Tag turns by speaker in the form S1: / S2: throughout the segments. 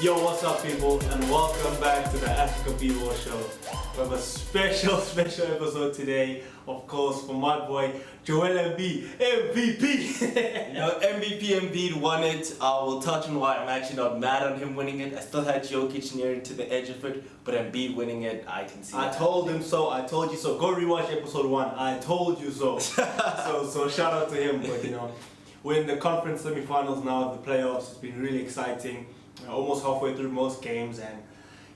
S1: Yo, what's up, people, and welcome back to the Afrika B-Ball Show. We have a special episode today, of course, for my boy Joel Embiid, MVP.
S2: MVP Embiid won it. I will touch on why I'm actually not mad on him winning it. I still had Jokic nearing to the edge of it, but Embiid winning it, I can see.
S1: I told him so. I told you so. Go rewatch episode 1. I told you so. so shout out to him. But we're in the conference semifinals now of the playoffs. It's been really exciting. We're almost halfway through most games, and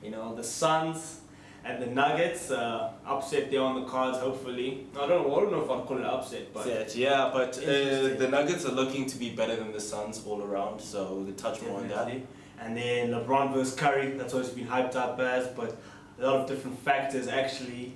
S1: the Suns and the Nuggets upset there on the cards. Hopefully, I don't know if I'd call it an upset, but
S2: the Nuggets are looking to be better than the Suns all around. So we'll touch more on that.
S1: And then LeBron versus Curry. That's always been hyped up as, but a lot of different factors actually.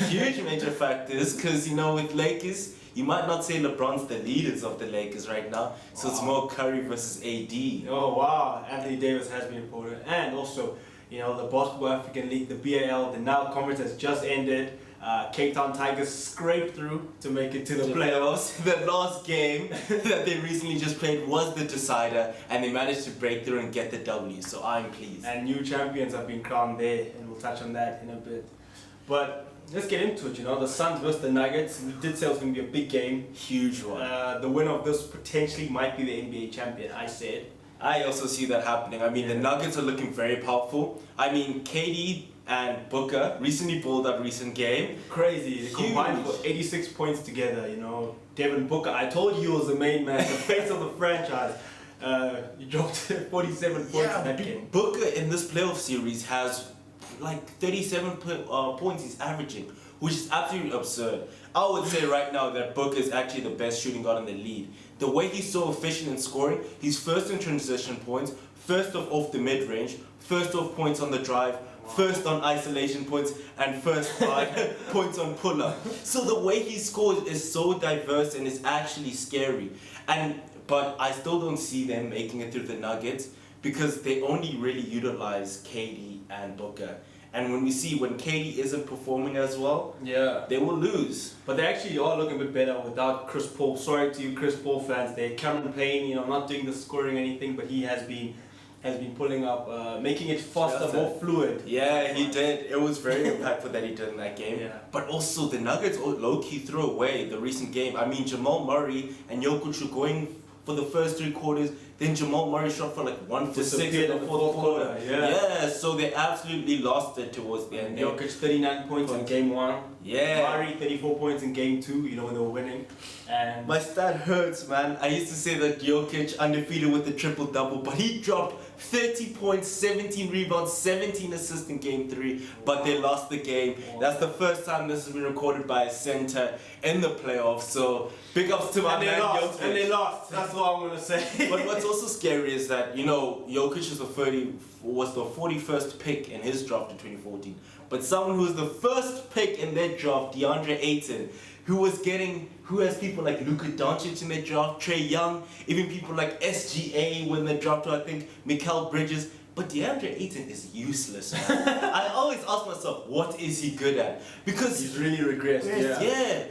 S2: Huge major factors, because with Lakers, you might not say LeBron's the leaders of the Lakers right now, so It's more Curry versus AD.
S1: Oh wow, Anthony Davis has been important, and also the Basketball African League, the BAL, the Nile conference has just ended. Cape Town Tigers scraped through to make it to the playoffs.
S2: The last game that they recently just played was the decider, and they managed to break through and get the W, so I'm pleased.
S1: And new champions have been crowned there, and we'll touch on that in a bit. But let's get into it. The Suns versus the Nuggets. We did say it was going to be a big game.
S2: Huge one.
S1: The winner of this potentially might be the NBA champion, I said.
S2: I also see that happening. The Nuggets are looking very powerful. KD and Booker recently balled that recent game.
S1: Crazy. They combined for 86 points together, Devin Booker, I told you he was the main man, the face of the franchise. He dropped 47 points in that game.
S2: Booker in this playoff series has like 37 points he's averaging, which is absolutely absurd. I would say right now that Booker is actually the best shooting guard in the league. The way he's so efficient in scoring, he's first in transition points, first off the mid-range, first off points on the drive, first on isolation points, and first points on pull-up. So the way he scores is so diverse and is actually scary. But I still don't see them making it through the Nuggets, because they only really utilize KD and Booker. And when KD isn't performing as well, they will lose.
S1: But they actually are looking a bit better without Chris Paul. Sorry to you Chris Paul fans. They're Cameron Payne, not doing the scoring or anything, but he has been pulling up, making it faster, more fluid.
S2: Yeah, he did. It was very impactful that he did in that game.
S1: Yeah.
S2: But also the Nuggets low-key threw away the recent game. Jamal Murray and Jokic were going for the first 3 quarters, then Jamal Murray shot for like 1 for 6 in the fourth quarter. Yeah, so they absolutely lost it towards the end.
S1: Jokic 39 points in game 1.
S2: Yeah.
S1: Murray 34 points in game 2, when they were winning. And
S2: my stat hurts, man. I used to say that Jokic undefeated with the triple-double, but he dropped 30 points, 17 rebounds, 17 assists in game 3, but they lost the game. That's the first time this has been recorded by a center in the playoffs, so big ups to my man Jokic.
S1: And they lost, that's what I'm going to say.
S2: But what's also scary is that, Jokic was the 41st pick in his draft in 2014, but someone who was the first pick in their draft, DeAndre Ayton, who has people like Luka Doncic in their draft, Trae Young, even people like SGA when they drafted, I think, Mikal Bridges. But DeAndre Ayton is useless, man. I always ask myself, what is he good at? Because
S1: he's really regressed.
S2: Yeah.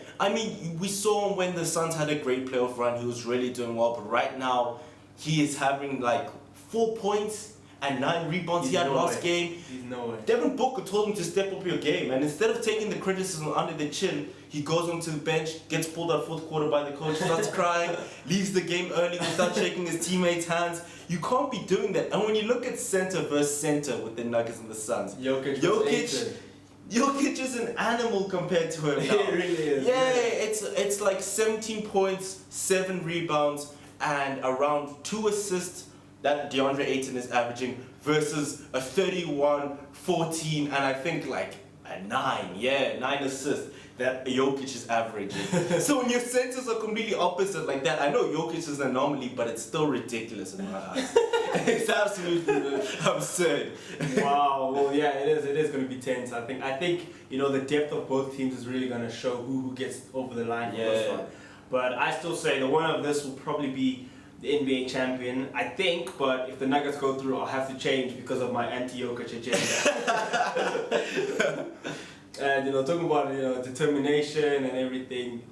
S2: We saw him when the Suns had a great playoff run. He was really doing well. But right now, he is having like 4 points and 9 rebounds. He had last game.
S1: He's nowhere.
S2: Devin Booker told him to step up your game, and instead of taking the criticism under the chin, he goes onto the bench, gets pulled out fourth quarter by the coach, starts crying, leaves the game early without shaking his teammates' hands. You can't be doing that. And when you look at center versus center with the Nuggets and the Suns, Jokic is an animal compared to him now.
S1: He really is.
S2: Yeah, it's like 17 points, 7 rebounds, and around 2 assists that DeAndre Ayton is averaging versus a 31, 14, and I think like a 9 assists that Jokic is averaging. So when your centers are completely opposite like that, I know Jokic is an anomaly, but it's still ridiculous in my eyes. It's absolutely absurd.
S1: Wow. Well, yeah, it is going to be tense. I think the depth of both teams is really going to show who gets over the line for this one. But I still say the winner of this will probably be the NBA champion, I think, but if the Nuggets go through, I'll have to change because of my anti-Jokic agenda. And talking about determination and everything,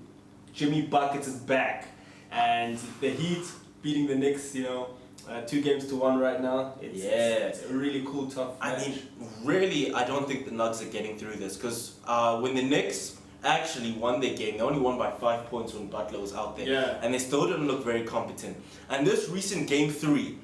S1: Jimmy Buckets is back, and the Heat beating the Knicks, 2-1 right now. It's a really cool, tough match.
S2: I mean, really, I don't think the Nuggets are getting through this because when the Knicks actually won their game, they only won by 5 points when Butler was out there.
S1: Yeah.
S2: And they still didn't look very competent. And this recent game 3,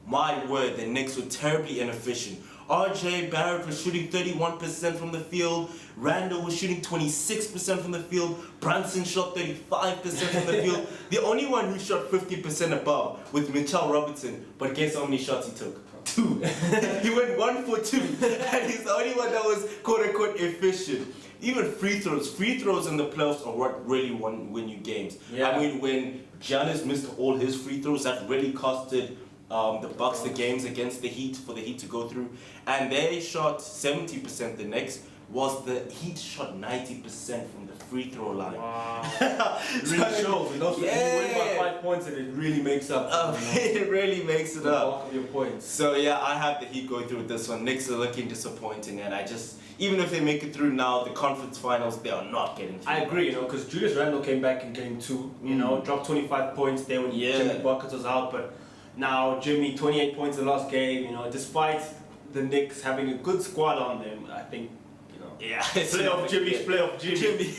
S2: my word, the Knicks were terribly inefficient. RJ Barrett was shooting 31% from the field. Randall was shooting 26% from the field. Brunson shot 35% from the field. The only one who shot 50% above was Mitchell Robertson. But guess how many shots he took? 2. He went 1 for 2. And he's the only one that was quote-unquote efficient. Even free throws in the playoffs are what really win you games.
S1: Yeah.
S2: I mean, when Giannis missed all his free throws, that really costed the Bucks the games against the Heat for the Heat to go through. And they shot 70% the next, whilst the Heat shot 90% from the free throw line.
S1: Wow. It really shows. And those, you win by 5 points and it really makes up.
S2: It really makes it up.
S1: Of your points.
S2: So yeah, I have the Heat going through with this one. Knicks are looking disappointing, and even if they make it through now, the conference finals, they are not getting through.
S1: I agree, because Julius Randle came back in game 2, dropped 25 points there when Jimmy Buckets was out, but now Jimmy, 28 points in the last game, despite the Knicks having a good squad on them, I think, playoff Jimmy.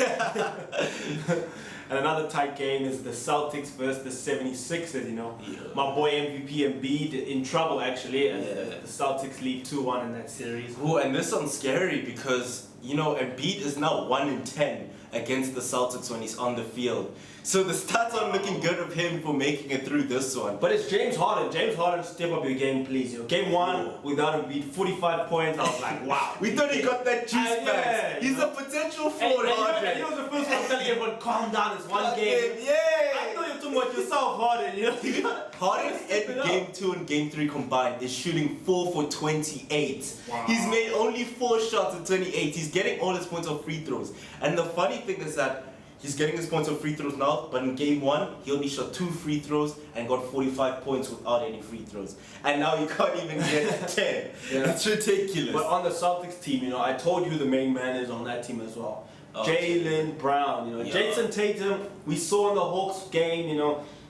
S1: And another tight game is the Celtics versus the 76ers, My boy MVP Embiid in trouble, actually, as the Celtics lead 2-1 in that series.
S2: Oh, and this one's scary because, Embiid is now 1-10 against the Celtics when he's on the field. So the stats aren't looking good of him for making it through this one.
S1: But it's James Harden. James Harden, step up your game, please. Game 1 without Embiid, 45 points. I was like, wow.
S2: We thought he got that juice back. He's a potential fraud, Harden.
S1: He was the first one telling everyone, calm down, it's one game. I know you're talking about yourself, Harden.
S2: Harden in game 2 and game 3 combined is shooting 4 for 28.
S1: Wow.
S2: He's made only 4 shots in 28. He's getting all his points on free throws. And the funny thing is that he's getting his points on free throws now, but in game 1, he only shot 2 free throws and got 45 points without any free throws. And now he can't even get 10. It's ridiculous.
S1: But on the Celtics team, I told you who the main man is on that team as well. Jaylen Brown, Jason Tatum, we saw in the Hawks game,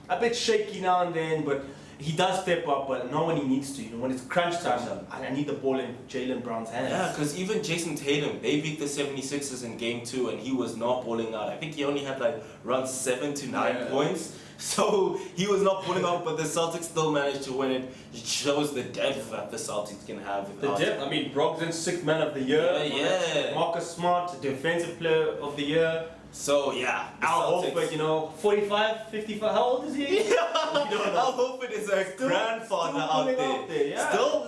S1: a bit shaky now and then, but he does step up, but not when he needs to. When it's crunch time, I need the ball in Jaylen Brown's hands.
S2: Yeah, because even Jason Tatum, they beat the 76ers in game 2 and he was not balling out. I think he only had around 7 to 9 points. So he was not pulling out, but the Celtics still managed to win it. It shows the depth that the Celtics can have.
S1: The depth, Brogdon, 6th man of the year. Marcus Smart, defensive player of the year.
S2: So yeah,
S1: Al Horford, 45, 55, how old is he?
S2: Al Horford is a grandfather out there.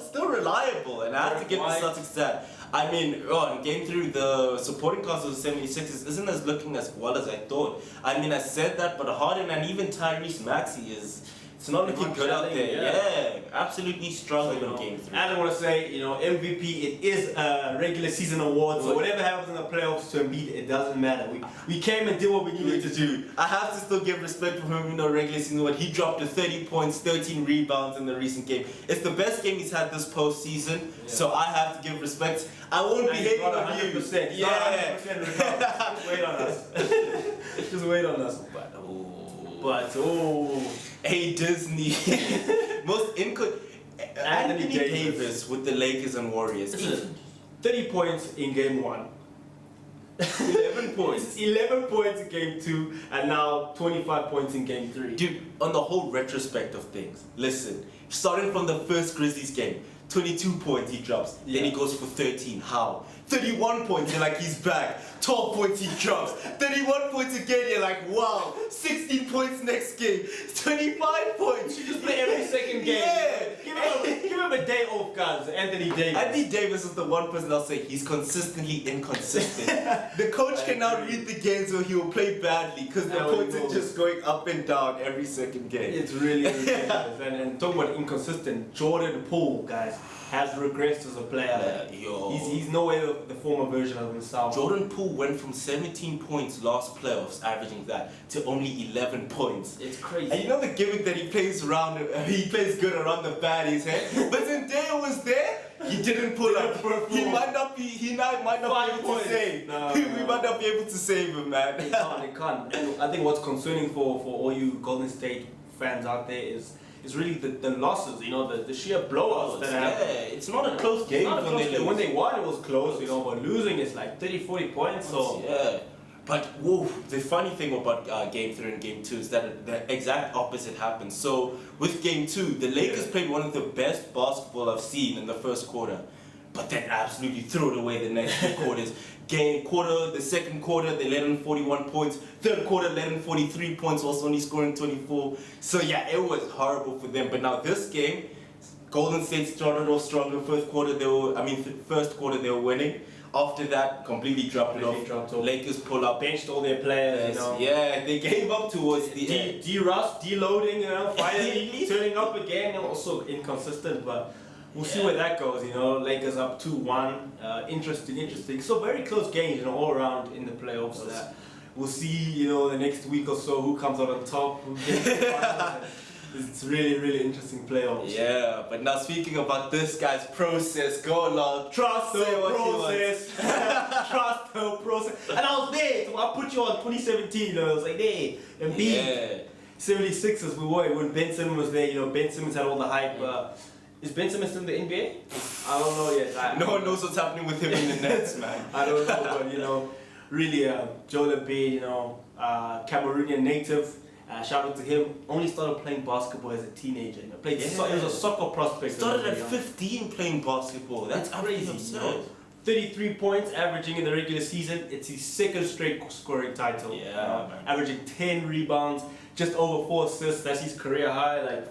S2: Still reliable, and I have to give the Celtics that. In game 3, the supporting cast of the 76ers isn't as looking as well as I thought. I said that, but Harden and even Tyrese Maxey it's not looking good out there. Yeah, absolutely struggling in game 3.
S1: I don't want to say, MVP, it is a regular season award, so whatever happens in the playoffs to Embiid, it doesn't matter. We came and did what we needed to do.
S2: I have to still give respect for him, regular season award. He dropped 30 points, 13 rebounds in the recent game. It's the best game he's had this postseason, so I have to give respect. I won't be hating on you.
S1: 100%.
S2: Yeah.
S1: 100% Just wait on us. Just wait on us. But
S2: hey Disney, Anthony Davis with the Lakers and Warriors.
S1: 30 points in game 1. 11 points. 11 points in game 2, and now 25 points in game 3.
S2: Dude, on the whole retrospect of things, listen, starting from the first Grizzlies game, 22 points he drops, then he goes for 13. How? 31 points, you're like, he's back. 12 points he drops. 31 points again, you're like, wow. 16 points next game. 25 points.
S1: You just play every second game.
S2: Yeah.
S1: Give him a day off, guys. Anthony Davis.
S2: Anthony Davis is the one person I'll say he's consistently inconsistent. The coach can now read the games where he will play badly because the points are just going up and down every second game.
S1: It's really ridiculous. And talking about inconsistent, Jordan Poole, guys, has regressed as a player. He's nowhere the former version of himself.
S2: Jordan Poole went from 17 points last playoffs, averaging that, to only 11 points.
S1: It's crazy.
S2: And the gimmick that he plays good around the baddies, hey? But Zendaya was there. He didn't pull up. He might not be able to save. We might not be able to save him, man.
S1: He can't. And I think what's concerning for all you Golden State fans out there is is really the losses, the sheer blowouts that happen.
S2: Yeah, it's not a close game
S1: When they won, it was close, but losing is like 30, 40 points. So
S2: yeah. But the funny thing about Game 3 and Game 2 is that the exact opposite happened. So with Game 2, the Lakers played one of the best basketball I've seen in the first quarter, but then absolutely threw it away the next two quarters. The second quarter, they let in 41 points. Third quarter, let in 43 points, also only scoring 24. So yeah, it was horrible for them. But now this game, Golden State started off stronger. First quarter, they were winning. After that, completely dropped off. Lakers pull up,
S1: benched all their players.
S2: Yeah, they gave up towards the end.
S1: D-Russ, deloading, finally turning up again, and also inconsistent, but we'll see where that goes. Lakers up 2-1. Interesting. So very close games, all around in the playoffs. We'll see, the next week or so who comes out on top, who gets the finals. It's really, really interesting playoffs.
S2: Yeah, but now speaking about this guy's process, go along.
S1: Trust the process. Trust the process. And I was there. So I put you on 2017. I was like, hey, Embiid. 76ers, we were when Ben Simmons was there. Ben Simmons had all the hype. Is Ben Simmons still in the NBA? I don't know yet.
S2: No one knows what's happening with him in the Nets, man.
S1: I don't know, but really, Joel Embiid, Cameroonian native. Shout out to him. Only started playing basketball as a teenager. He was a soccer prospect.
S2: Started at 15 playing basketball. That's crazy. Absurd.
S1: 33 points averaging in the regular season. It's his second straight scoring title. Averaging 10 rebounds, just over 4 assists. That's his career high.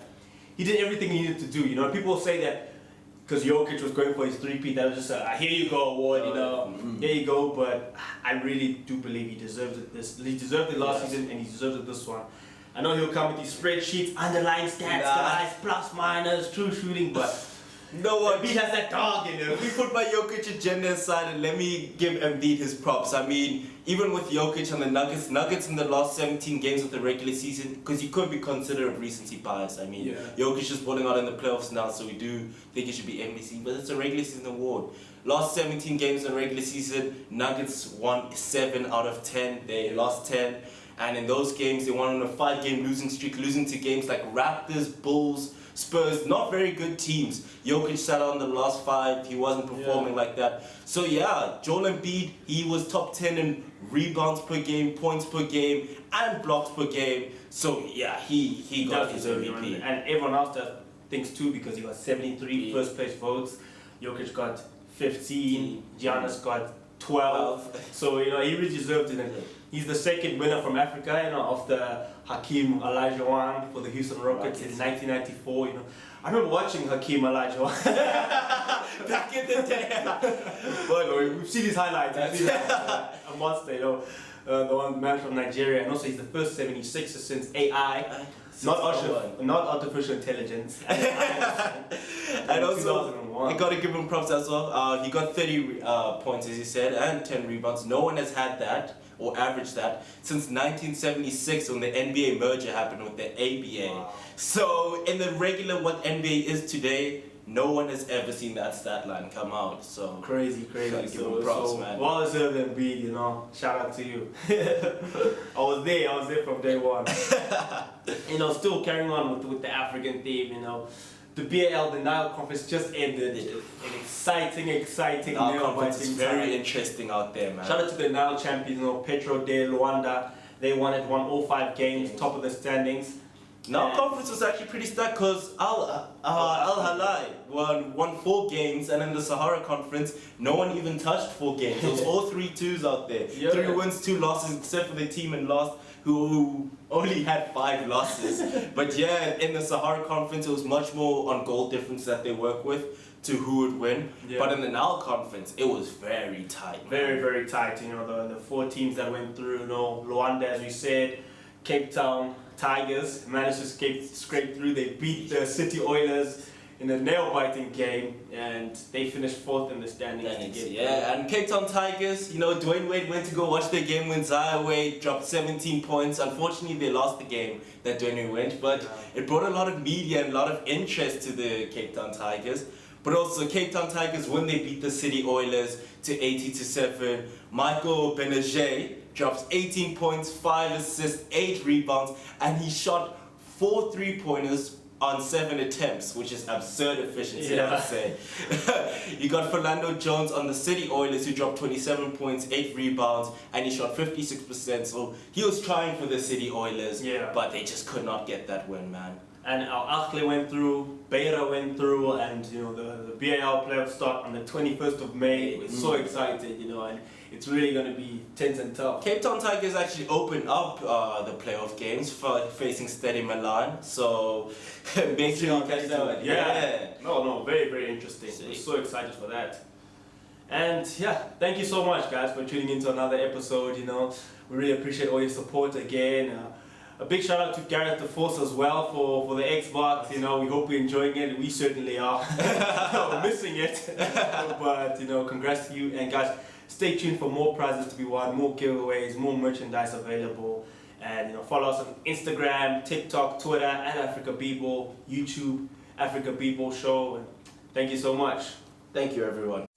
S1: He did everything he needed to do. People say that because Jokic was going for his three-peat, that was just a here you go award. There you go. But I really do believe he deserves it. He deserved it last season, and he deserves it this one. I know he'll come with these spreadsheets, underlying stats, guys, plus, minus, true shooting, but
S2: no one.
S1: Embiid has that dog in him.
S2: Let me put my Jokic agenda aside and let me give Embiid his props. I mean, even with Jokic and the Nuggets in the last 17 games of the regular season, because you could be considered recency bias. I mean, Jokic is balling out in the playoffs now, so we do think it should be MVP, but it's a regular season award. Last 17 games in the regular season, Nuggets won 7 out of 10. They lost 10. And in those games, they won on a 5-game losing streak, losing to games like Raptors, Bulls, Spurs, not very good teams. Jokic sat out in the last 5, he wasn't performing like that. So yeah, Joel Embiid, he was top 10 in rebounds per game, points per game, and blocks per game. So yeah, he got his MVP.
S1: And everyone else thinks too, because he got 73 first place votes. Jokic got 15, Giannis got 12. So he really deserved it. And he's the second winner from Africa, after Hakeem Olajuwon for the Houston Rockets in 1994. I remember watching Hakeem Olajuwon
S2: back in the day.
S1: But we've seen his highlights. A monster, the one man from Nigeria, and also he's the first 76er since AI. Not artificial intelligence.
S2: And also, I gotta give him props as well. He got 30 points, as you said, and 10 rebounds. No one has had that or averaged that since 1976 when the NBA merger happened with the ABA.
S1: Wow.
S2: So in the regular what NBA is today, no one has ever seen that stat line come out. So
S1: crazy.
S2: Gotta give him props, man.
S1: Well deserved Embiid, shout out to you. I was there from day one. Still carrying on with the African theme, The BAL, the Nile conference just ended. An exciting
S2: Nile conference is very interesting out there, man.
S1: Shout out to the Nile champions, Petro de Luanda. They won all 5 games, top of the standings.
S2: Nile conference was actually pretty stacked because Al Hilal won 4 games, and in the Sahara conference, no one even touched 4 games. It was all 3-2s out there. 3 wins, 2 losses, except for the team in last who only had 5 losses. But yeah, in the Sahara conference, it was much more on goal difference that they work with to who would win. But in the Nile conference, it was very tight.
S1: Very, very tight. The 4 teams that went through, Luanda, as we said, Cape Town Tigers managed to scrape through. They beat the City Oilers in a nail-biting game, and they finished 4th in the standings.
S2: And Cape Town Tigers, Dwayne Wade went to go watch their game when Zaya Wade dropped 17 points. Unfortunately, they lost the game that Dwayne Wade went, but it brought a lot of media and a lot of interest to the Cape Town Tigers. But also, Cape Town Tigers, when they beat the City Oilers to 80-7, Michael Benager drops 18 points, 5 assists, 8 rebounds, and he shot 4 3-pointers on 7 attempts, which is absurd efficiency, I
S1: Yeah.
S2: would say. You got Fernando Jones on the City Oilers, who dropped 27 points, 8 rebounds, and he shot 56%. So he was trying for the City Oilers,
S1: Yeah.
S2: but they just could not get that win, man.
S1: And Al Ahly went through, Beira went through, and you know the BAL playoffs start on the 21st of May. We're so excited, you know, and it's really going to be tense and tough.
S2: Cape Town Tigers actually opened up the playoff games for facing Steady Milan, so make sure you catch that one.
S1: Yeah. No, very, very interesting. We're so excited for that. And yeah, thank you so much, guys, for tuning into another episode. You know, we really appreciate all your support again. A big shout out to Gareth the Force as well for the Xbox. You know, we hope you're enjoying it. We certainly are. We're missing it, but you know, congrats to you. And guys, stay tuned for more prizes to be won, more giveaways, more merchandise available. And you know, follow us on Instagram, TikTok, Twitter, at Africa B-Ball, YouTube, Africa B-Ball Show. And thank you so much.
S2: Thank you, everyone.